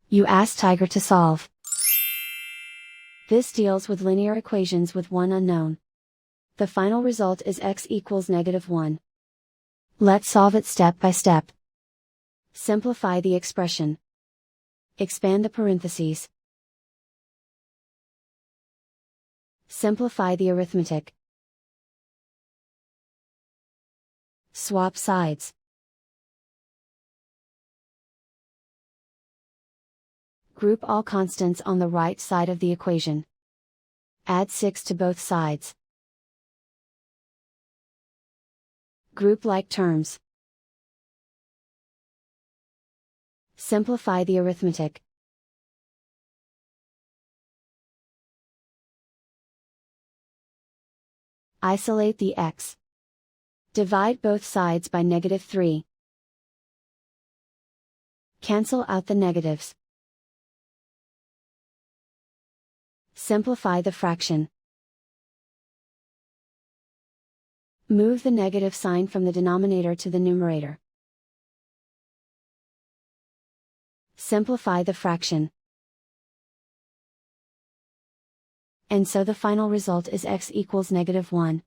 You ask Tiger to solve. This deals with linear equations with one unknown. The final result is x equals -1. Let's solve it step by step. Simplify the expression. Expand the parentheses. Simplify the arithmetic. Swap sides. Group all constants on the right side of the equation. Add 6 to both sides. Group like terms. Simplify the arithmetic. Isolate the x. Divide both sides by -3. Cancel out the negatives. Simplify the fraction. Move the negative sign from the denominator to the numerator. Simplify the fraction. And so the final result is x equals -1.